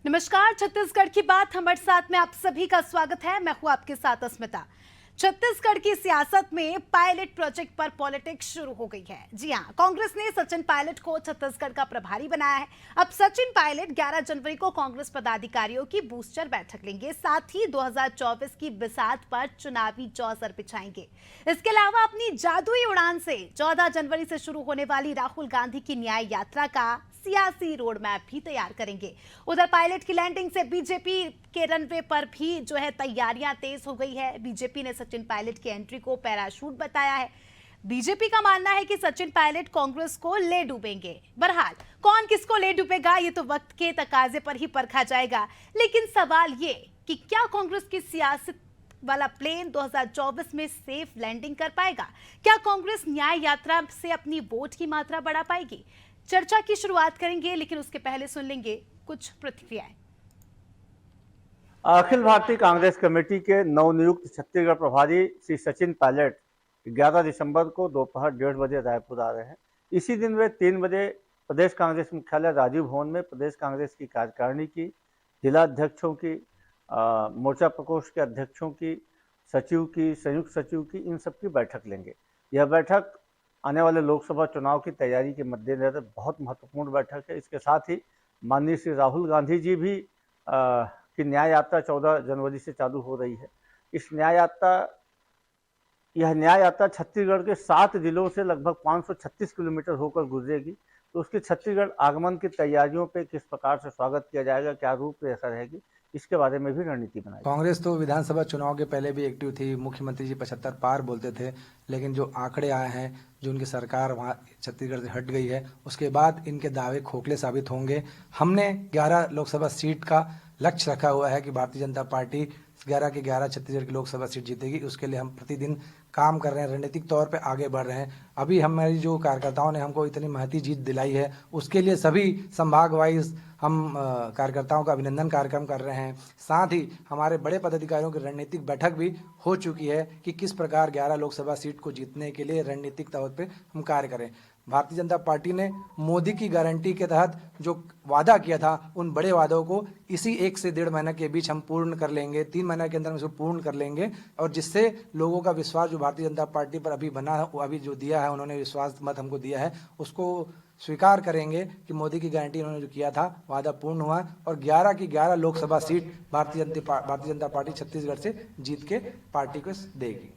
नमस्कार, छत्तीसगढ़ की बात हमारे साथ में आप सभी का स्वागत है। मैं हूं आपके साथ अस्मिता। छत्तीसगढ़ की सियासत में पायलट प्रोजेक्ट पर पॉलिटिक्स शुरू हो गई है। जी हां, कांग्रेस ने सचिन पायलट को छत्तीसगढ़ का प्रभारी बनाया है। अब सचिन पायलट 11 जनवरी को कांग्रेस पदाधिकारियों की बूस्टर बैठक लेंगे, साथ ही 2024 की बिसात पर चुनावी चौसर बिछाएंगे। इसके अलावा अपनी जादुई उड़ान से 14 जनवरी से शुरू होने वाली राहुल गांधी की न्याय यात्रा का सियासी रोड मैप भी तैयार करेंगे। उधर पायलट की लैंडिंग से बीजेपी के रनवे पर भी जो है तैयारियां तेज हो गई है। बीजेपी ने सचिन पायलट की एंट्री को पैराशूट बताया है। बीजेपी का मानना है कि सचिन पायलट कांग्रेस को ले डूबेंगे। बहरहाल कौन किसको ले डूबेगा ये तो वक्त के तकाजे पर ही परखा जाएगा, लेकिन सवाल ये कि क्या कांग्रेस की सियासत वाला प्लेन 2024 में सेफ लैंडिंग कर पाएगा? क्या कांग्रेस न्याय यात्रा से अपनी वोट की मात्रा बढ़ा पाएगी? चर्चा की शुरुआत करेंगे, लेकिन उसके पहले सुन लेंगे कुछ प्रतिक्रियाएं। अखिल भारतीय कांग्रेस कमेटी के नवनियुक्त छत्तीसगढ़ प्रभारी श्री सचिन पायलट 11 दिसंबर को दोपहर 1:30 बजे रायपुर आ रहे हैं। इसी दिन वे 3 बजे प्रदेश कांग्रेस मुख्यालय राजीव भवन में प्रदेश कांग्रेस की कार्यकारिणी की, जिला अध्यक्षों की, मोर्चा प्रकोष्ठ के अध्यक्षों की, सचिव की, संयुक्त सचिव की, इन सब की बैठक लेंगे। यह बैठक आने वाले लोकसभा चुनाव की तैयारी के मद्देनजर बहुत महत्वपूर्ण बैठक है। इसके साथ ही माननीय श्री राहुल गांधी जी भी की न्याय यात्रा 14 जनवरी से चालू हो रही है। यह न्याय यात्रा छत्तीसगढ़ के 7 जिलों से लगभग 536 किलोमीटर होकर गुजरेगी। तो उसके छत्तीसगढ़ आगमन की तैयारियों पे किस प्रकार से स्वागत किया जाएगा, क्या रूपरेखा रहेगी, इसके बारे में भी रणनीति बनाई। कांग्रेस तो विधानसभा चुनाव के पहले भी एक्टिव थी। मुख्यमंत्री जी 75 पार बोलते थे, लेकिन जो आंकड़े आए हैं, जो उनकी सरकार वहाँ छत्तीसगढ़ से हट गई है, उसके बाद इनके दावे खोखले साबित होंगे। हमने 11 लोकसभा सीट का लक्ष्य रखा हुआ है कि भारतीय जनता पार्टी 11 के 11 छत्तीसगढ़ की लोकसभा सीट जीतेगी। उसके लिए हम प्रतिदिन काम कर रहे हैं, रणनीतिक तौर पे आगे बढ़ रहे हैं। अभी हमारी जो कार्यकर्ताओं ने हमको इतनी महती जीत दिलाई है, उसके लिए सभी संभाग वाइज हम कार्यकर्ताओं का अभिनंदन कार्यक्रम कर रहे हैं। साथ ही हमारे बड़े पदाधिकारियों की रणनीतिक बैठक भी हो चुकी है कि किस प्रकार 11 लोकसभा सीट को जीतने के लिए रणनीतिक तौर पे हम कार्य करें। भारतीय जनता पार्टी ने मोदी की गारंटी के तहत जो वादा किया था, उन बड़े वादों को इसी 1 से 1.5 महीने के बीच हम पूर्ण कर लेंगे। 3 महीने के अंदर हम इसको पूर्ण कर लेंगे, और जिससे लोगों का विश्वास जो भारतीय जनता पार्टी पर अभी बना, अभी जो दिया है, उन्होंने विश्वास मत हमको दिया है, उसको स्वीकार करेंगे कि मोदी की गारंटी उन्होंने जो किया था, वादा पूर्ण हुआ, और 11 की 11 लोकसभा सीट भारतीय जनता पार्टी छत्तीसगढ़ से जीत के पार्टी को देगी।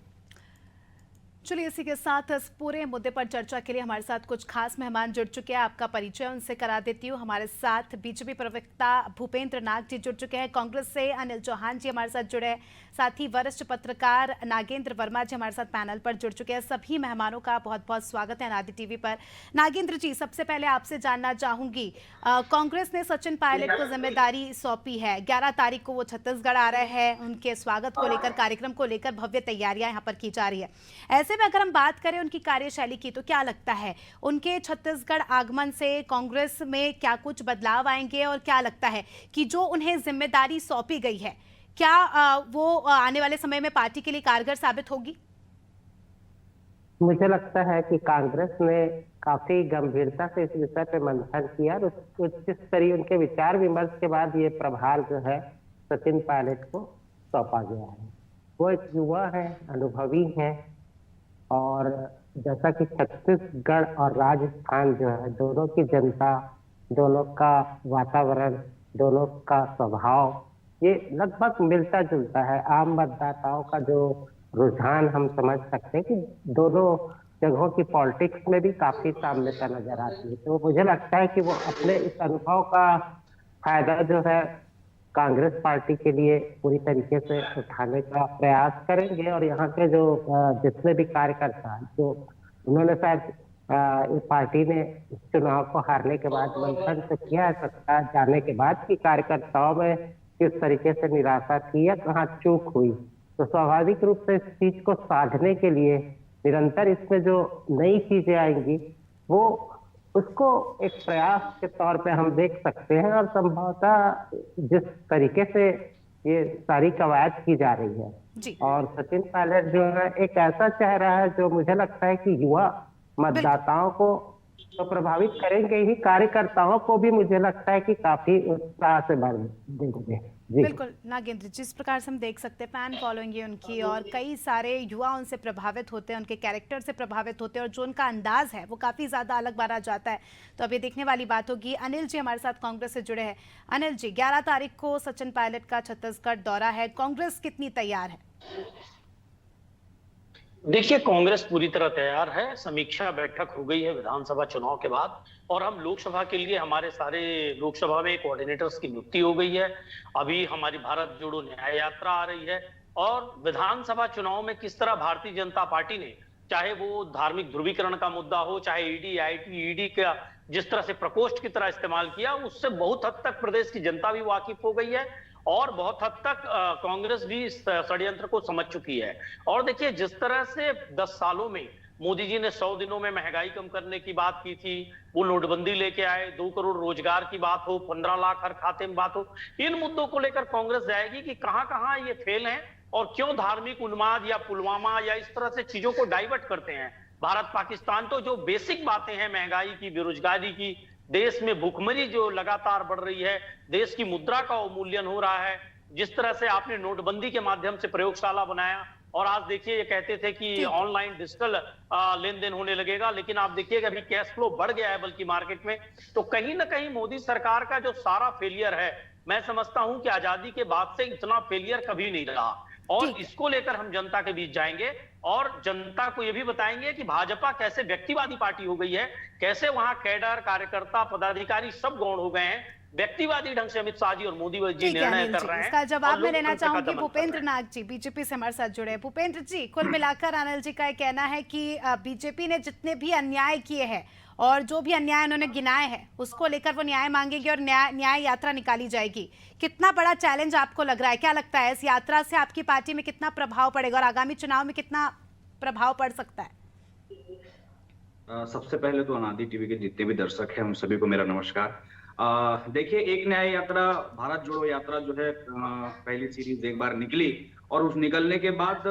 चलिए, इसी के साथ इस पूरे मुद्दे पर चर्चा के लिए हमारे साथ कुछ खास मेहमान जुड़ चुके हैं। आपका परिचय उनसे करा देती हूँ। हमारे साथ बीजेपी प्रवक्ता भूपेंद्र नाग जी जुड़ चुके हैं। कांग्रेस से अनिल चौहान जी हमारे साथ जुड़े हैं। साथ ही वरिष्ठ पत्रकार नागेंद्र वर्मा जी हमारे साथ पैनल पर जुड़ चुके हैं। सभी मेहमानों का बहुत बहुत स्वागत है अनादि टीवी पर। नागेंद्र जी, सबसे पहले आपसे जानना चाहूंगी, कांग्रेस ने सचिन पायलट को जिम्मेदारी सौंपी है। 11 तारीख को वो छत्तीसगढ़ आ रहे हैं। उनके स्वागत को लेकर, कार्यक्रम को लेकर भव्य तैयारियां यहाँ पर की जा रही है। ऐसे में अगर हम बात करें उनकी कार्यशैली की, तो क्या लगता है उनके छत्तीसगढ़ आगमन से कांग्रेस में क्या कुछ बदलाव आएंगे? और क्या लगता है कि जो उन्हें जिम्मेदारी सौंपी गई है, क्या वो आने वाले समय में पार्टी के लिए कारगर साबित होगी? मुझे लगता है कि कांग्रेस ने काफी गंभीरता से इस विषय पे मंथन किया, और उस तरह उनके विचार विमर्श के बाद ये प्रभार जो है सचिन पायलट को सौंपा गया है। वो एक युवा है, अनुभवी है, और जैसा कि छत्तीसगढ़ और राजस्थान जो है, दोनों की जनता, दोनों का वातावरण, दोनों का स्वभाव ये लगभग मिलता जुलता है। आम मतदाताओं का जो रुझान हम समझ सकते हैं कि दोनों जगहों की पॉलिटिक्स में भी काफी साम्यता नजर आती है। तो मुझे लगता है कि वो अपने इस अनुभव का फायदा जो है कांग्रेस पार्टी के लिए पूरी तरीके से उठाने का प्रयास करेंगे। और यहाँ के जो जितने भी कार्यकर्ता, जो उन्होंने शायद इस पार्टी ने इस चुनाव को हारने के बाद मंथन तो किया है सत्ता जाने के बाद कि कार्यकर्ताओं में किस तरीके से निराशा थी या कहाँ चूक हुई, तो स्वाभाविक रूप से इस चीज को साधने के लिए निरंतर इसमें जो नई चीजें आएंगी, वो उसको एक प्रयास के तौर पे हम देख सकते हैं। और संभवतः जिस तरीके से ये सारी कवायद की जा रही है, और सचिन पायलट जो है एक ऐसा चेहरा है जो मुझे लगता है कि युवा मतदाताओं को तो प्रभावित करेंगे ही, कार्यकर्ताओं को भी मुझे लगता है कि काफी उत्साह से भर देंगे। जी बिल्कुल नागेंद्र, जिस प्रकार से हम देख सकते हैं फैन फॉलोइंग है उनकी, और कई सारे युवा उनसे प्रभावित होते हैं, उनके कैरेक्टर से प्रभावित होते हैं, और जो उनका अंदाज है वो काफ़ी ज़्यादा अलग माना जाता है। तो अब ये देखने वाली बात होगी। अनिल जी हमारे साथ कांग्रेस से जुड़े हैं। अनिल जी, 11 तारीख को सचिन पायलट का छत्तीसगढ़ दौरा है, कांग्रेस कितनी तैयार है? देखिए, कांग्रेस पूरी तरह तैयार है। समीक्षा बैठक हो गई है विधानसभा चुनाव के बाद, और हम लोकसभा के लिए हमारे सारे लोकसभा में कोऑर्डिनेटर्स की नियुक्ति हो गई है। अभी हमारी भारत जोड़ो न्याय यात्रा आ रही है, और विधानसभा चुनाव में किस तरह भारतीय जनता पार्टी ने, चाहे वो धार्मिक ध्रुवीकरण का मुद्दा हो, चाहे ईडी आईटी ईडी का जिस तरह से प्रकोष्ठ की तरह इस्तेमाल किया, उससे बहुत हद तक प्रदेश की जनता भी वाकिफ हो गई है, और बहुत हद तक कांग्रेस भी इस षड्यंत्र को समझ चुकी है। और देखिए, जिस तरह से 10 सालों में मोदी जी ने 100 दिनों में महंगाई कम करने की बात की थी, वो नोटबंदी लेके आए, 2 करोड़ रोजगार की बात हो, 15 लाख हर खाते में बात हो, इन मुद्दों को लेकर कांग्रेस जाएगी कि कहां कहां ये फेल हैं, और क्यों धार्मिक उन्माद या पुलवामा या इस तरह से चीजों को डाइवर्ट करते हैं। भारत पाकिस्तान तो जो बेसिक बातें हैं, महंगाई की, बेरोजगारी की, देश में भूखमरी जो लगातार बढ़ रही है, देश की मुद्रा का अवमूल्यन हो रहा है, जिस तरह से आपने नोटबंदी के माध्यम से प्रयोगशाला बनाया, और आज देखिए ये कहते थे कि ऑनलाइन डिजिटल लेन देन होने लगेगा, लेकिन आप देखिएगा अभी कैश फ्लो बढ़ गया है बल्कि मार्केट में। तो कहीं ना कहीं मोदी सरकार का जो सारा फेलियर है, मैं समझता हूं कि आजादी के बाद से इतना फेलियर कभी नहीं रहा, और इसको लेकर हम जनता के बीच जाएंगे और जनता को यह भी बताएंगे कि भाजपा कैसे व्यक्तिवादी पार्टी हो गई है, कैसे वहां कैडर, कार्यकर्ता, पदाधिकारी सब गौण हो गए हैं, व्यक्तिवादी ढंग से अमित शाह जी और मोदी जी निर्णय कर रहे हैं। इसका जवाब मैं लेना लोकतंत्र का चाहूंगी दमन कर भूपेंद्र रहे हैं। नाग जी, बीजेपी से हमारे साथ जुड़े हैं। भूपेंद्र जी, कुल मिलाकर अनिल जी का ये कहना है कि बीजेपी ने जितने भी अन्याय किए हैं और जो भी अन्याय उन्होंने गिनाए हैं, उसको लेकर वो न्याय मांगेगी और न्याय यात्रा निकाली जाएगी। कितना बड़ा चैलेंज आपको लग रहा है? क्या लगता है इस यात्रा से आपकी पार्टी में कितना प्रभाव पड़ेगा और आगामी चुनाव में कितना प्रभाव पड़ सकता है? सबसे पहले तो अनादि टीवी के जितने भी दर्शक हैं उन सभी को मेरा नमस्कार। देखिए, एक न्याय यात्रा, भारत जोड़ो यात्रा जो है, पहली सीरीज एक बार निकली, और उस निकलने के बाद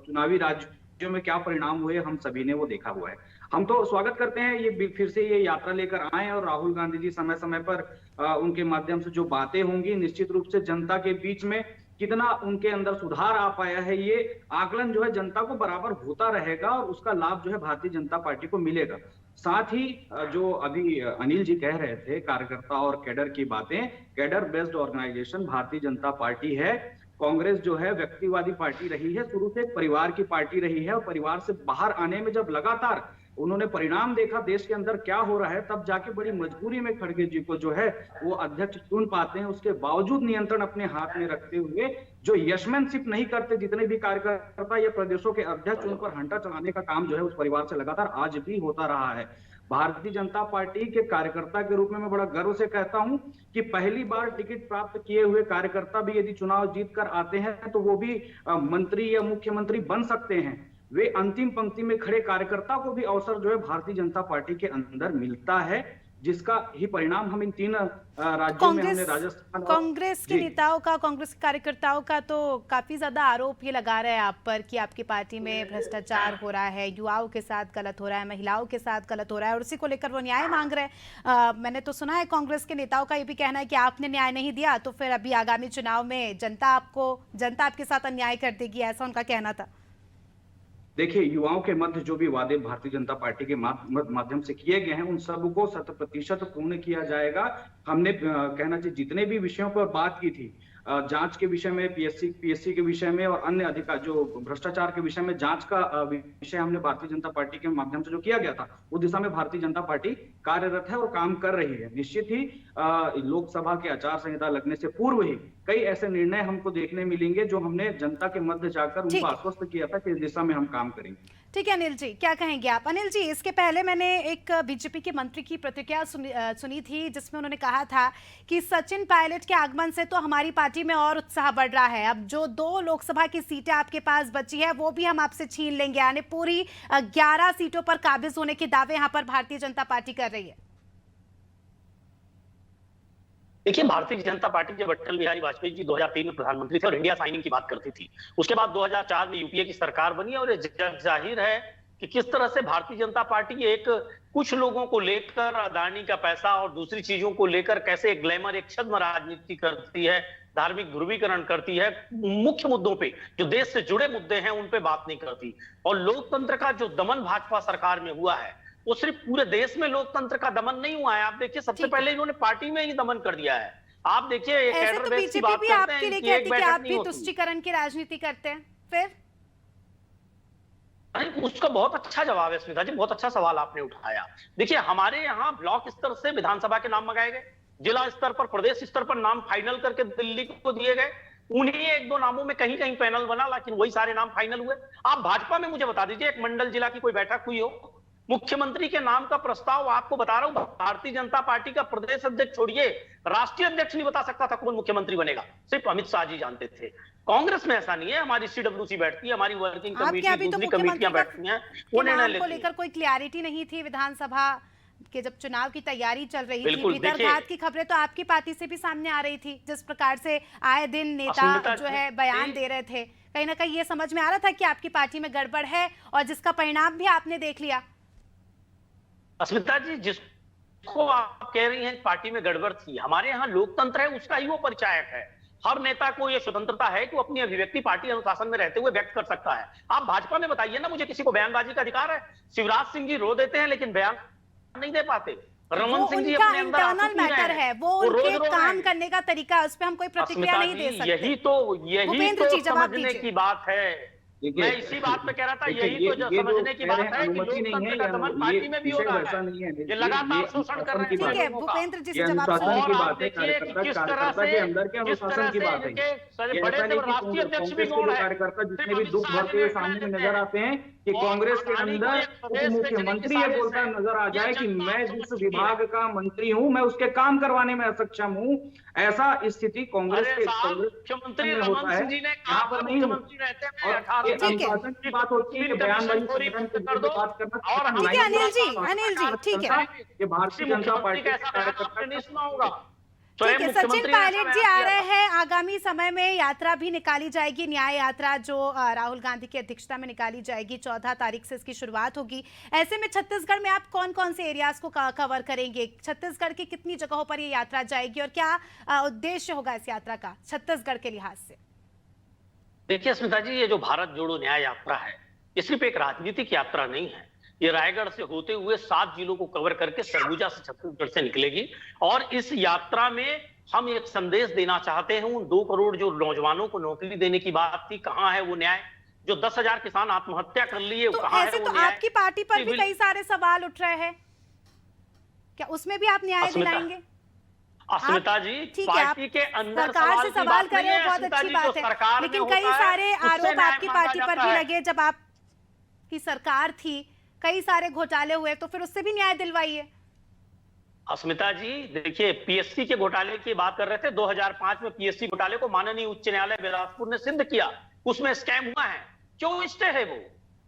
चुनावी राज्यों में क्या परिणाम हुए हम सभी ने वो देखा हुआ है। हम तो स्वागत करते हैं ये फिर से ये यात्रा लेकर आए, और राहुल गांधी जी समय समय पर उनके माध्यम से जो बातें होंगी, निश्चित रूप से जनता के बीच में कितना उनके अंदर सुधार आ पाया है, ये आकलन जो है जनता को बराबर होता रहेगा, और उसका लाभ जो है भारतीय जनता पार्टी को मिलेगा। साथ ही जो अभी अनिल जी कह रहे थे, कार्यकर्ता और कैडर की बातें, cadre based organisation Bharatiya Janata party है। कांग्रेस जो है व्यक्तिवादी पार्टी रही है, शुरू से एक परिवार की पार्टी रही है, और परिवार से बाहर आने में जब लगातार उन्होंने परिणाम देखा देश के अंदर क्या हो रहा है, तब जाके बड़ी मजबूरी में खड़गे जी को जो है वो अध्यक्ष चुन पाते हैं। उसके बावजूद नियंत्रण अपने हाथ में रखते हुए जो यशमैनशिप नहीं करते जितने भी कार्यकर्ता या प्रदेशों के अध्यक्ष, उन पर हंटा चलाने का काम जो है उस परिवार से लगातार आज भी होता रहा है। भारतीय जनता पार्टी के कार्यकर्ता के रूप में मैं बड़ा गर्व से कहता हूं कि पहली बार टिकट प्राप्त किए हुए कार्यकर्ता भी यदि चुनाव जीत कर आते हैं तो वो भी मंत्री या मुख्यमंत्री बन सकते हैं। वे अंतिम पंक्ति में खड़े कार्यकर्ता को भी अवसर जो है भारतीय जनता पार्टी के अंदर मिलता है, जिसका ही परिणाम हम इन 3 राज्यों में हमने राजस्थान, कांग्रेस के नेताओं का, कांग्रेस के कार्यकर्ताओं का तो काफी ज्यादा आरोप ये लगा रहे हैं आप पर कि आपकी पार्टी में भ्रष्टाचार हो रहा है, युवाओं के साथ गलत हो रहा है, महिलाओं के साथ गलत हो रहा है, और उसी को लेकर वो न्याय मांग रहे हैं। मैंने तो सुना है कांग्रेस के नेताओं का ये भी कहना है कि आपने न्याय नहीं दिया तो फिर अभी आगामी चुनाव में जनता आपके साथ अन्याय कर देगी, ऐसा उनका कहना था। देखिए, युवाओं के मध्य जो भी वादे भारतीय जनता पार्टी के माध्यम से किए गए हैं, उन सबको 100% पूर्ण किया जाएगा। हमने कहना चाहिए जितने भी विषयों पर बात की थी, जांच के विषय में, पीएससी के विषय में, और अन्य अधिकार जो भ्रष्टाचार के विषय में जांच का विषय हमने भारतीय जनता पार्टी के माध्यम से जो किया गया था, उस दिशा में भारतीय जनता पार्टी कार्यरत है और काम कर रही है। निश्चित ही लोकसभा के आचार संहिता लगने से पूर्व ही कई ऐसे निर्णय हमको देखने मिलेंगे जो हमने जनता के मध्य जाकर उनको आश्वस्त किया था कि इस दिशा में हम काम करेंगे। ठीक है अनिल जी, क्या कहेंगे आप? अनिल जी, इसके पहले मैंने एक बीजेपी के मंत्री की प्रतिक्रिया सुनी थी जिसमें उन्होंने कहा था कि सचिन पायलट के आगमन से तो हमारी पार्टी में और उत्साह बढ़ रहा है, अब जो 2 लोकसभा की सीटें आपके पास बची है वो भी हम आपसे छीन लेंगे, यानी पूरी 11 सीटों पर काबिज होने के दावे यहाँ पर भारतीय जनता पार्टी कर रही है। देखिए, भारतीय जनता पार्टी जब अटल बिहारी वाजपेयी जी 2003 में प्रधानमंत्री थे और इंडिया साइनिंग की बात करती थी, उसके बाद 2004 में यूपीए की सरकार बनी, और ये जाहिर है कि किस तरह से भारतीय जनता पार्टी एक कुछ लोगों को लेकर, अदानी का पैसा और दूसरी चीजों को लेकर कैसे एक ग्लैमर, एक छद्म राजनीति करती है, धार्मिक ध्रुवीकरण करती है, मुख्य मुद्दों पे जो देश से जुड़े मुद्दे हैं उन पे बात नहीं करती। और लोकतंत्र का जो दमन भाजपा सरकार में हुआ है वो सिर्फ पूरे देश में लोकतंत्र का दमन नहीं हुआ है। आप देखिए सबसे पहले इन्होंने पार्टी में ही दमन कर दिया है। आप देखिए ऐसे तो बीजेपी भी आपके लिए कहती है कि आप भी तुष्टीकरण की राजनीति करते हैं, फिर अरे उसका बहुत अच्छा जवाब है स्मिता जी, बहुत अच्छा सवाल आपने उठाया। देखिए हमारे यहाँ ब्लॉक स्तर से विधानसभा के नाम मंगाए गए, जिला स्तर पर, प्रदेश स्तर पर नाम फाइनल करके दिल्ली को दिए गए। उन्हीं एक दो नामों में कहीं कहीं पैनल बना, लेकिन वही सारे नाम फाइनल हुए। आप भाजपा में मुझे बता दीजिए एक मंडल जिला की कोई बैठक हुई हो, मुख्यमंत्री के नाम का प्रस्ताव, आपको बता रहा हूं भारतीय जनता पार्टी का प्रदेश अध्यक्ष छोड़िए, राष्ट्रीय अध्यक्ष नहीं बता सकता था कौन मुख्यमंत्री बनेगा, सिर्फ अमित शाह जी जानते थे। कांग्रेस में ऐसा नहीं है, हमारी सीडब्ल्यूसी बैठती है, हमारी वर्किंग कमेटी, दूसरी कमेटियां बैठती हैं, वो निर्णय लेती हैं। लेकर कोई क्लैरिटी नहीं थी विधानसभा के जब चुनाव की तैयारी चल रही थी, बिल्कुल, घात की खबरें तो आपकी पार्टी से भी सामने आ रही थी, जिस प्रकार से आए दिन नेता जो है बयान दे रहे थे, कहीं ना कहीं ये समझ में आ रहा था कि आपकी पार्टी में गड़बड़ है, और जिसका परिणाम भी आपने देख लिया। अस्मिता जी, जिसको आप कह रही हैं पार्टी में गड़बड़ थी, हमारे यहाँ लोकतंत्र है, उसका ही वो परिचायक है। हर नेता को ये स्वतंत्रता है कि वो अपनी अभिव्यक्ति पार्टी अनुशासन में रहते हुए व्यक्त कर सकता है। आप भाजपा में बताइए ना मुझे, किसी को बयानबाजी का अधिकार है? शिवराज सिंह जी रो देते हैं लेकिन बयान नहीं दे पाते। रमन सिंह जी अपने अंदर इंटरनल मैटर है, वो उनके काम करने का तरीका है, उस पर हम कोई प्रतिक्रिया नहीं दे सकते। यही तो समझने की बात है। मैं इसी बात पे कह रहा था, यही तो जो समझने की बात है कि लोकतंत्र का दमन पार्टी में भी हो रहा है, ये लगातार शोषण कर रहे हैं। ठीक है, भूपेंद्र जी से जवाब और आप देखिए कि किस तरह से बड़े से राष्ट्रीय अध्यक्ष भी कौन है, जितने भी दुख भरते हुए सामने नजर आते हैं कि कांग्रेस के अंदर उप मुख्यमंत्री ये बोलता नजर आ जाए कि मैं जिस विभाग का मंत्री हूं मैं उसके काम करवाने में असक्षम हूं, ऐसा स्थिति कांग्रेस के मुख्यमंत्री रमन सिंह जी ने यहाँ पर नहीं रहते हैं। अनुशासन की बात होती है कि बयानबाजी कर दो बात करना। और अनिल जी ठीक है, ये भारतीय जनता पार्टी के कार्यकर्ता नहीं सुना होगा। ठीक है, सचिन पायलट जी आ रहे हैं, आगामी समय में यात्रा भी निकाली जाएगी, न्याय यात्रा जो राहुल गांधी की अध्यक्षता में निकाली जाएगी, 14 तारीख से इसकी शुरुआत होगी। ऐसे में छत्तीसगढ़ में आप कौन कौन से एरियाज को कवर करेंगे? छत्तीसगढ़ की कितनी जगहों पर ये यात्रा जाएगी और क्या उद्देश्य होगा इस यात्रा का छत्तीसगढ़ के लिहाज से? देखिए स्मिता जी, ये जो भारत जोड़ो न्याय यात्रा है, ये सिर्फ एक राजनीतिक यात्रा नहीं है। ये रायगढ़ से होते हुए 7 जिलों को कवर करके सरगुजा से छत्तीसगढ़ से निकलेगी। और इस यात्रा में हम एक संदेश देना चाहते हैं उन 2 करोड़ जो नौजवानों को नौकरी देने की बात थी, कहां है वो न्याय? जो 10,000 किसान आत्महत्या कर लिए, तो कहां है वो तो न्याय? आपकी पार्टी पर भी कई सारे सवाल उठ रहे हैं, क्या उसमें भी आप न्याय दिलाएंगे? अस्मिता जी, पार्टी के अंदर सरकार से सवाल कर रहे हो, बहुत अच्छी बात है, लेकिन कई सारे आरोप आपकी पार्टी पर भी लगे। जब आपकी सरकार थी, कई सारे घोटाले हुए, तो फिर उससे भी न्याय दिलवाइए। अस्मिता जी देखिए, पीएससी के घोटाले की बात कर रहे थे। 2005 में पीएससी घोटाले को माननीय उच्च न्यायालय बिलासपुर ने सिद्ध किया, उसमें स्कैम हुआ है। क्यों स्टे है वो?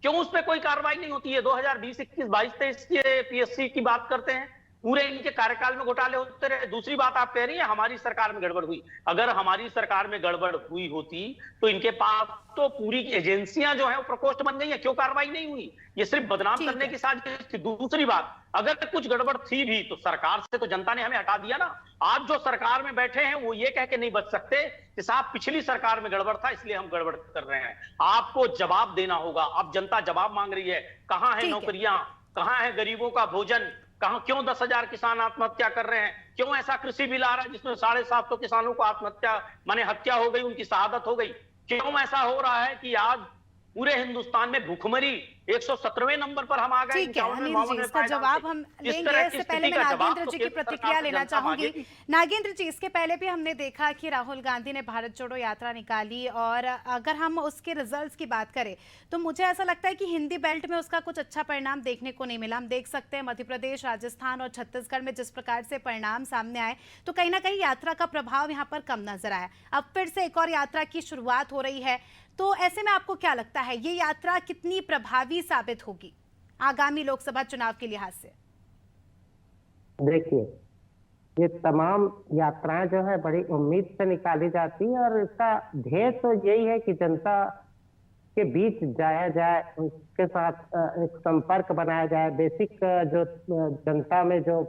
क्यों उस पर कोई कार्रवाई नहीं होती है? 2020, 21, 22, 23 के पीएससी की बात करते हैं, पूरे इनके कार्यकाल में घोटाले होते रहे। दूसरी बात आप कह रही हैं हमारी सरकार में गड़बड़ हुई। अगर हमारी सरकार में गड़बड़ हुई होती तो इनके पास तो पूरी एजेंसियां जो है वो प्रकोष्ठ बन गई है, क्यों कार्रवाई नहीं हुई? ये सिर्फ बदनाम करने की साजिश थी। दूसरी बात, अगर कुछ गड़बड़ थी भी तो सरकार से तो जनता ने हमें हटा दिया ना। आज जो सरकार में बैठे हैं वो ये कह के नहीं बच सकते कि साहब पिछली सरकार में गड़बड़ था इसलिए हम गड़बड़ कर रहे हैं। आपको जवाब देना होगा। अब जनता जवाब मांग रही है, कहां है नौकरियां, कहां है गरीबों का भोजन, कहां क्यों 10,000 किसान आत्महत्या कर रहे हैं? क्यों ऐसा कृषि बिल आ रहा है जिसमें 750 किसानों को आत्महत्या माने हत्या हो गई, उनकी शहादत हो गई? क्यों ऐसा हो रहा है कि आज पूरे हिंदुस्तान में भूखमरी 117वें नंबर पर हम आ गए? ठीक है अनिल जी, इसका जवाब हम लेंगे। इससे पहले मैं नागेंद्र जी की प्रतिक्रिया लेना चाहूंगी। नागेंद्र जी, इसके पहले भी हमने देखा कि राहुल गांधी ने भारत जोड़ो यात्रा निकाली, और अगर हम उसके रिजल्ट्स की बात करें तो मुझे ऐसा लगता है कि हिंदी बेल्ट में उसका कुछ अच्छा परिणाम देखने को नहीं मिला। हम देख सकते हैं मध्य प्रदेश, राजस्थान और छत्तीसगढ़ में जिस प्रकार से परिणाम सामने आए, तो कहीं ना कहीं यात्रा का प्रभाव यहाँ पर कम नजर आया। अब फिर से एक और यात्रा की शुरुआत हो रही है, तो ऐसे में आपको क्या लगता है ये यात्रा कितनी प्रभावी साबित होगी आगामी लोकसभा चुनाव के लिहाज से? देखिए, ये तमाम यात्राएं जो है बड़ी उम्मीद से निकाली जाती है, और इसका ध्येय तो यही है कि जनता के बीच जाया जाए, उसके साथ एक संपर्क बनाया जाए, बेसिक जो जनता में जो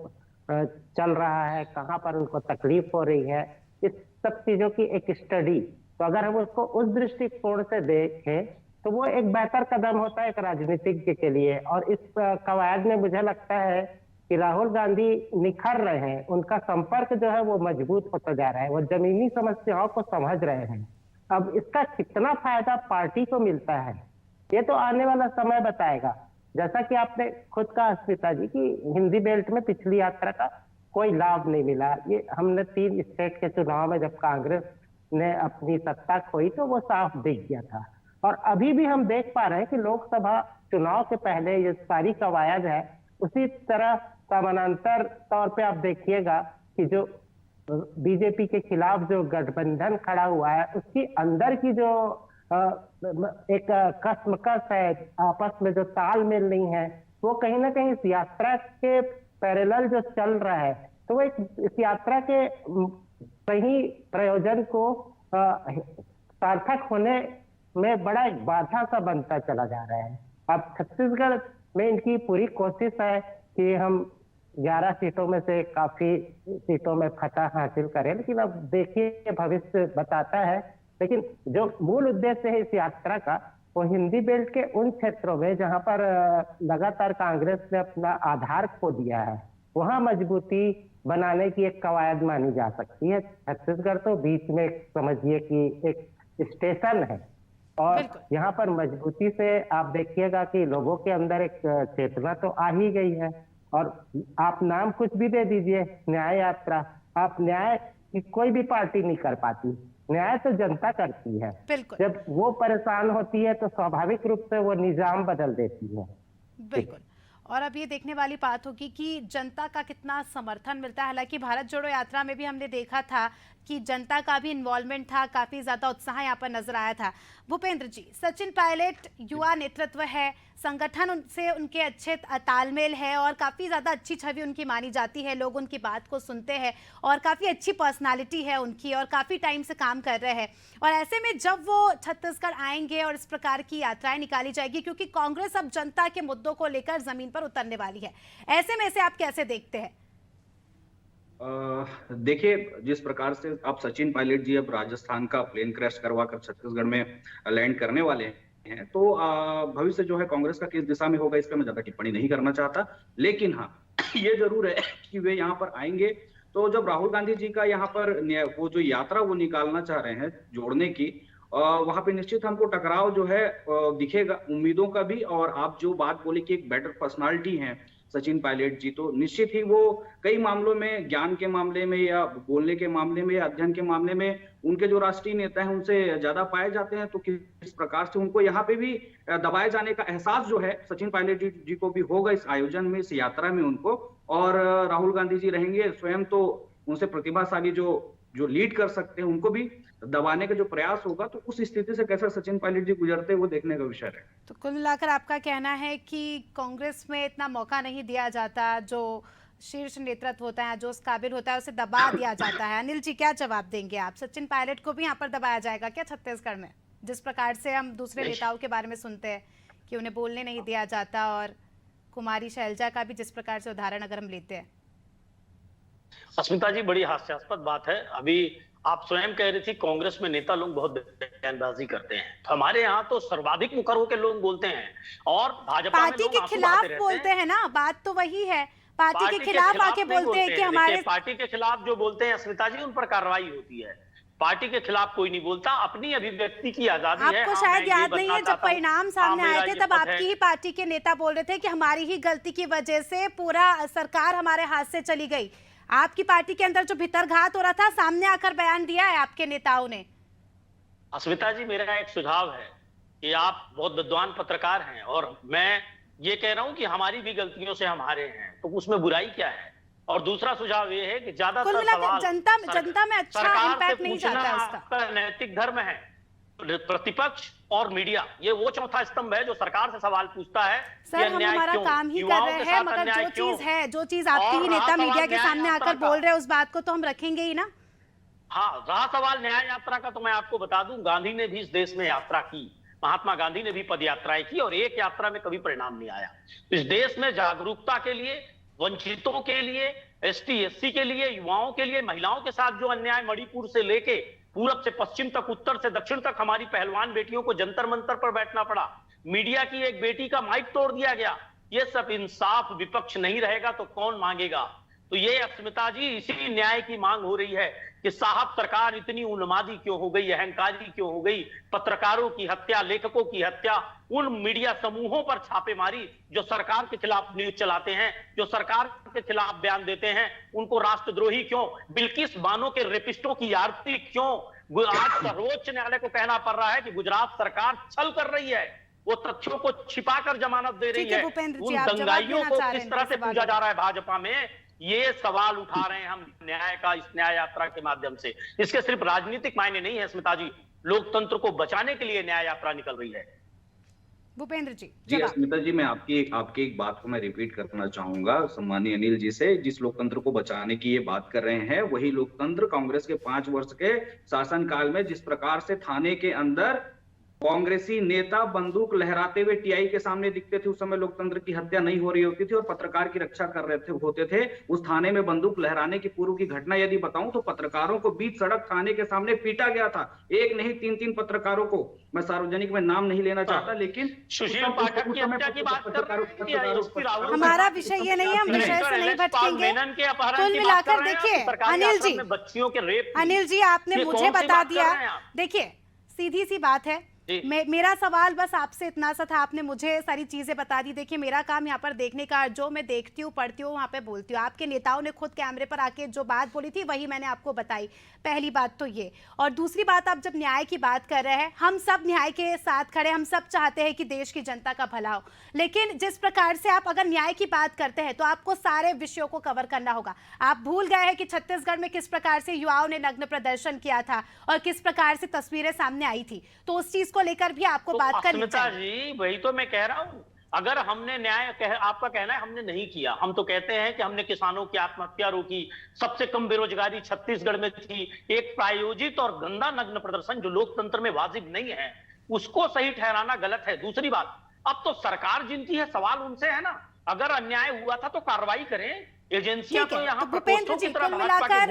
चल रहा है, कहाँ पर उनको तकलीफ हो रही है, इस सब चीजों की एक स्टडी, तो अगर हम उसको उस दृष्टिकोण से देखें तो वो एक बेहतर कदम होता है एक राजनीतिज्ञ के लिए। और इस कवायद में मुझे लगता है कि राहुल गांधी निखर रहे हैं, उनका संपर्क जो है वो मजबूत होता जा रहा है, वो जमीनी समस्याओं को समझ रहे हैं। अब इसका कितना फायदा पार्टी को मिलता है ये तो आने वाला समय बताएगा। जैसा कि आपने खुद कहा स्मिता जी कि हिंदी बेल्ट में पिछली यात्रा का कोई लाभ नहीं मिला, ये हमने 3 स्टेट के चुनाव में जब कांग्रेस ने अपनी सत्ता खोई तो वो साफ दिख गया था। और अभी भी हम देख पा रहे हैं कि लोकसभा चुनाव के पहले ये सारी कवायद है, उसी तरह समानांतर तौर पे आप देखिएगा कि जो बीजेपी के खिलाफ जो गठबंधन खड़ा हुआ है उसकी अंदर की जो एक कसमकस है, आपस में जो तालमेल नहीं है, वो कहीं ना कहीं इस यात्रा के पैरेलल जो चल रहा है, तो वो इस यात्रा के सही प्रयोजन को सार्थक होने में बड़ा एक बाधा सा बनता चला जा रहा है। अब छत्तीसगढ़ में इनकी पूरी कोशिश है कि हम 11 सीटों में से काफी सीटों में फतह हासिल करें, लेकिन अब देखिए भविष्य बताता है। लेकिन जो मूल उद्देश्य है इस यात्रा का वो हिंदी बेल्ट के उन क्षेत्रों में जहां पर लगातार कांग्रेस ने अपना आधार खो दिया है, वहां मजबूती बनाने की एक कवायद मानी जा सकती है। छत्तीसगढ़ तो बीच में समझिए कि एक स्टेशन है और यहाँ पर मजबूती से आप देखिएगा कि लोगों के अंदर एक चेतना तो आ ही गई है। और आप नाम कुछ भी दे दीजिए, न्याय यात्रा, आप न्याय की कोई भी पार्टी नहीं कर पाती, न्याय तो जनता करती है। जब वो परेशान होती है तो स्वाभाविक रूप से वो निजाम बदल देती है। बिल्कुल। और अब ये देखने वाली बात होगी कि जनता का कितना समर्थन मिलता है। हालांकि भारत जोड़ो यात्रा में भी हमने देखा था कि जनता का भी इन्वॉल्वमेंट था, काफी ज्यादा उत्साह यहाँ पर नजर आया था। भूपेंद्र जी, सचिन पायलट युवा नेतृत्व है, संगठन उनसे उनके अच्छे तालमेल है और काफी ज्यादा अच्छी छवि उनकी मानी जाती है, लोग उनकी बात को सुनते हैं और काफी अच्छी पर्सनालिटी है उनकी और काफी टाइम से काम कर रहे हैं। और ऐसे में जब वो छत्तीसगढ़ आएंगे और इस प्रकार की यात्राएं निकाली जाएगी, क्योंकि कांग्रेस अब जनता के मुद्दों को लेकर जमीन पर उतरने वाली है, ऐसे में इसे आप कैसे देखते हैं? देखिए, जिस प्रकार से अब सचिन पायलट जी अब राजस्थान का प्लेन क्रैश करवा कर छत्तीसगढ़ में लैंड करने वाले हैं, तो भविष्य जो है कांग्रेस का किस दिशा में होगा इस पर मैं ज्यादा टिप्पणी नहीं करना चाहता। लेकिन हाँ, ये जरूर है कि वे यहाँ पर आएंगे तो जब राहुल गांधी जी का यहाँ पर वो जो यात्रा वो निकालना चाह रहे हैं जोड़ने की, वहां पे निश्चित हमको टकराव जो है दिखेगा, उम्मीदों का भी। और आप जो बात बोले कि एक बेटर पर्सनालिटी है सचिन पायलट जी, तो निश्चित ही वो कई मामलों में, ज्ञान के मामले में या बोलने के मामले में या अध्ययन के मामले में उनके जो राष्ट्रीय नेता हैं उनसे ज्यादा पाए जाते हैं। तो किस प्रकार से उनको यहाँ पे भी दबाए जाने का एहसास जो है सचिन पायलट जी को भी होगा इस आयोजन में, इस यात्रा में उनको। और राहुल गांधी जी रहेंगे स्वयं, तो उनसे प्रतिभाशाली जो लीड कर सकते हैं उनको भी दबाने का जो प्रयास होगा, तो उस स्थिति से कैसे सचिन पायलट जी गुजरते हैं वो देखने का विषय है। तो कुल मिलाकर आपका कहना है कि कांग्रेस में इतना मौका नहीं दिया जाता, जो शीर्ष नेतृत्व होता है, जो उस काबिल होता है उसे दबा दिया जाता है। अनिल जी, क्या जवाब देंगे आप? सचिन पायलट को भी यहाँ पर दबाया जाएगा क्या छत्तीसगढ़ में? जिस प्रकार से हम दूसरे नेताओं के बारे में सुनते हैं कि उन्हें बोलने नहीं दिया जाता, और कुमारी शैलजा का भी जिस प्रकार से उदाहरण अगर हम लेते हैं। अस्मिता जी, बड़ी हास्यास्पद बात है। अभी आप स्वयं कह रही थी कांग्रेस में नेता लोग बहुत बयानबाजी करते हैं, तो हमारे यहाँ तो सर्वाधिक मुखर होकर लोग बोलते हैं और भाजपा पार्टी के खिलाफ बोलते हैं ना, बात तो वही है, पार्टी के खिलाफ आके बोलते हैं कि हमारे पार्टी के खिलाफ जो बोलते हैं अस्मिता जी, उन पर कार्रवाई होती है। पार्टी के खिलाफ कोई नहीं बोलता, अपनी अभिव्यक्ति की आजादी है। आपको शायद याद नहीं है, जब परिणाम सामने आए थे तब आपकी ही पार्टी के नेता बोल रहे थे कि हमारी ही गलती की वजह से पूरा सरकार हमारे हाथ से चली गई। आपकी पार्टी के अंदर जो भितरघात हो रहा था, सामने आकर बयान दिया है आपके नेताओं ने। अस्मिता जी, मेरा एक सुझाव है कि आप बहुत विद्वान पत्रकार हैं और मैं ये कह रहा हूं कि हमारी भी गलतियों से हम हारे हैं, तो उसमें बुराई क्या है? और दूसरा सुझाव ये है कि ज्यादातर सवाल जनता में अच्छा इम्पैक्ट नहीं जाता है उसका। नैतिक धर्म है। प्रतिपक्ष और मीडिया, ये वो चौथा स्तंभ है जो सरकार से सवाल पूछता है। सर, हम हमारा काम ही कर रहे हैं, मगर जो चीज आपके ही नेता मीडिया के सामने आकर बोल रहे हैं उस बात को तो हम रखेंगे ही ना। हाँ, रहा सवाल न्याय यात्रा का, तो मैं आपको बता दूं, गांधी ने भी इस देश में यात्रा की। महात्मा गांधी ने भी पद यात्राएं की और एक यात्रा में कभी परिणाम नहीं आया। इस देश में जागरूकता के लिए, वंचितों के लिए, एसटी एससी के लिए, युवाओं के लिए, महिलाओं के साथ जो अन्याय मणिपुर से लेके पूरब से पश्चिम तक, उत्तर से दक्षिण तक हमारी पहलवान बेटियों को जंतर मंतर पर बैठना पड़ा, मीडिया की एक बेटी का माइक तोड़ दिया गया, ये सब इंसाफ विपक्ष नहीं रहेगा तो कौन मांगेगा। तो ये अस्मिता जी, इसी न्याय की मांग हो रही है कि साहब सरकार इतनी उन्मादी क्यों हो गई, अहंकारी क्यों हो गई। पत्रकारों की हत्या, लेखकों की हत्या, उन मीडिया समूहों पर छापेमारी जो सरकार के खिलाफ न्यूज चलाते हैं, जो सरकार के खिलाफ बयान देते हैं, उनको राष्ट्रद्रोही क्यों। बिल्किस बानो के रेपिस्टों की आरती क्यों। आज सर्वोच्च न्यायालय को कहना पड़ रहा है कि गुजरात सरकार छल कर रही है, वो तथ्यों को छिपाकर जमानत दे रही है। उन दंगाइयों को किस तरह से पूजा जा रहा है भाजपा में, ये सवाल उठा रहे हैं हम न्याय का, इस न्याय यात्रा के माध्यम से। इसके सिर्फ राजनीतिक मायने नहीं है स्मिता जी, लोकतंत्र को बचाने के लिए न्याय यात्रा निकल रही है। भूपेंद्र जी जी अस्मिता जी, मैं आपकी एक बात को मैं रिपीट करना चाहूंगा सम्मानीय अनिल जी से। जिस लोकतंत्र को बचाने की ये बात कर रहे हैं, वही लोकतंत्र कांग्रेस के 5 वर्ष के शासनकाल में जिस प्रकार से थाने के अंदर कांग्रेसी नेता बंदूक लहराते हुए टीआई के सामने दिखते थे, उस समय लोकतंत्र की हत्या नहीं हो रही होती थी और पत्रकार की रक्षा कर रहे होते थे। उस थाने में बंदूक लहराने की पूर्व की घटना यदि बताऊं तो पत्रकारों को बीच सड़क थाने के सामने पीटा गया था। एक नहीं 3-3 पत्रकारों को, मैं सार्वजनिक में नाम नहीं लेना चाहता, लेकिन सुशील पाठक की हत्या की बात कर रहे हैं। हमारा विषय ये नहीं है, हम विषय से नहीं भटकेंगे। कुल मिलाकर देखिए अनिल जी, बच्चियों के रेप, अनिल जी आपने मुझे बता दिया। देखिए सीधी सी बात है, मेरा सवाल बस आपसे इतना सा था, आपने मुझे सारी चीजें बता दी। देखिए मेरा काम यहाँ पर देखने का, जो मैं देखती हूँ पढ़ती हूँ वहाँ पे बोलती हूँ। आपके नेताओं ने खुद कैमरे पर आके जो बात बोली थी वही मैंने आपको बताई, पहली बात तो ये। और दूसरी बात, आप जब न्याय की बात कर रहे हैं, हम सब न्याय के साथ खड़े, हम सब चाहते हैं कि देश की जनता का भला हो, लेकिन जिस प्रकार से आप अगर न्याय की बात करते हैं तो आपको सारे विषयों को कवर करना होगा। आप भूल गए हैं कि छत्तीसगढ़ में किस प्रकार से युवाओं ने नग्न प्रदर्शन किया था और किस प्रकार से तस्वीरें सामने आई थी, तो उस चीज को लेकर भी आपको बात करनी चाहिए। जी वही तो मैं कह रहा हूँ, अगर हमने न्याय आपका कहना है हमने नहीं किया, हम तो कहते हैं कि हमने किसानों की आत्महत्या रोकी, सबसे कम बेरोजगारी छत्तीसगढ़ में थी। एक प्रायोजित और गंदा नग्न प्रदर्शन जो लोकतंत्र में वाजिब नहीं है, उसको सही ठहराना गलत है। दूसरी बात, अब तो सरकार जिनकी है, सवाल उनसे है ना। अगर अन्याय हुआ था तो कार्रवाई करें। एजेंसियां तो यहाँ भूपेंद्र जी, कुल मिलाकर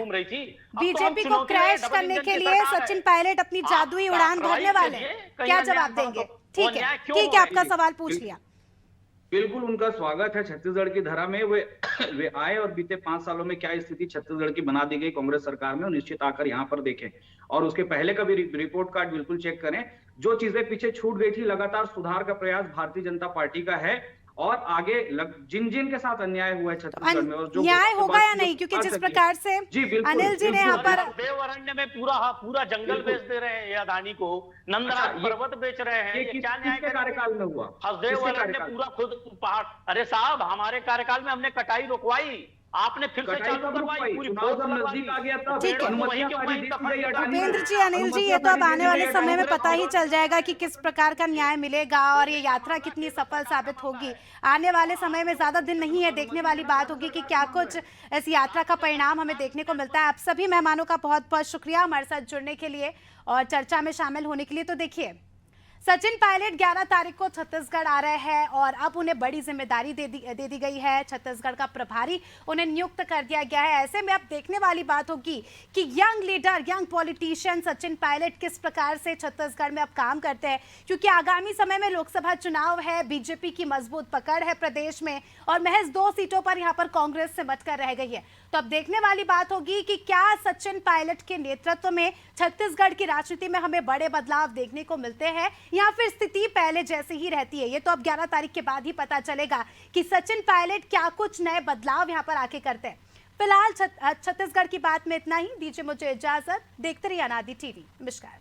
बीजेपी को क्रैश करने के लिए सचिन पायलट अपनी जादुई उड़ान भरने वाले, क्या जवाब देंगे? ठीक है, आपका सवाल पूछ लिया। बिल्कुल उनका स्वागत है छत्तीसगढ़ की धरा में। वे आए और बीते 5 सालों में क्या स्थिति छत्तीसगढ़ की बना दी गई कांग्रेस सरकार में, और निश्चित आकर यहाँ पर देखें और उसके पहले का भी रिपोर्ट कार्ड बिल्कुल चेक करें। जो चीजें पीछे छूट गई थी, लगातार सुधार का प्रयास भारतीय जनता पार्टी का है। और आगे जिन के साथ अन्याय हुआ है छत्तीसगढ़ में, और जो न्याय होगा या नहीं, क्योंकि जिस प्रकार से अनिल जी ने यहाँ पर देवअरण्य में पूरा जंगल बेच दे रहे हैं, अदानी को नंदराज पर्वत बेच रहे हैं, ये क्या न्याय कार्यकाल में हुआ? देवअरण्य पूरा खुद पहाड़, अरे साहब हमारे कार्यकाल में हमने कटाई रुकवाई, आपने फिर से चालू करवाई, पूरी नजदीक आ गया था। भूपेंद्र जी, अनिल जी, ये तो अब आने वाले समय में पता ही चल जाएगा कि किस प्रकार का न्याय मिलेगा और ये यात्रा कितनी सफल साबित होगी। आने वाले समय में ज्यादा दिन नहीं है, देखने वाली बात होगी कि क्या कुछ इस यात्रा का परिणाम हमें देखने को मिलता है। आप सभी मेहमानों का बहुत बहुत शुक्रिया हमारे साथ जुड़ने के लिए और चर्चा में शामिल होने के लिए। तो देखिए सचिन पायलट 11 तारीख को छत्तीसगढ़ आ रहे हैं और अब उन्हें बड़ी जिम्मेदारी दे दी गई है। छत्तीसगढ़ का प्रभारी उन्हें नियुक्त कर दिया गया है। ऐसे में अब देखने वाली बात होगी कि young leader, young politician Sachin Pilot किस प्रकार से छत्तीसगढ़ में अब काम करते हैं, क्योंकि आगामी समय में लोकसभा चुनाव है। बीजेपी की मजबूत पकड़ है प्रदेश में और महज 2 सीटों पर यहाँ पर कांग्रेस से बचकर रह गई है। तो अब देखने वाली बात होगी कि क्या सचिन पायलट के नेतृत्व में छत्तीसगढ़ की राजनीति में हमें बड़े बदलाव देखने को मिलते हैं या फिर स्थिति पहले जैसी ही रहती है। ये तो अब 11 तारीख के बाद ही पता चलेगा कि सचिन पायलट क्या कुछ नए बदलाव यहाँ पर आके करते हैं। फिलहाल छत्तीसगढ़ की बात में इतना ही। दीजिए मुझे इजाजत, देखते रहिए अनादि टीवी। नमस्कार।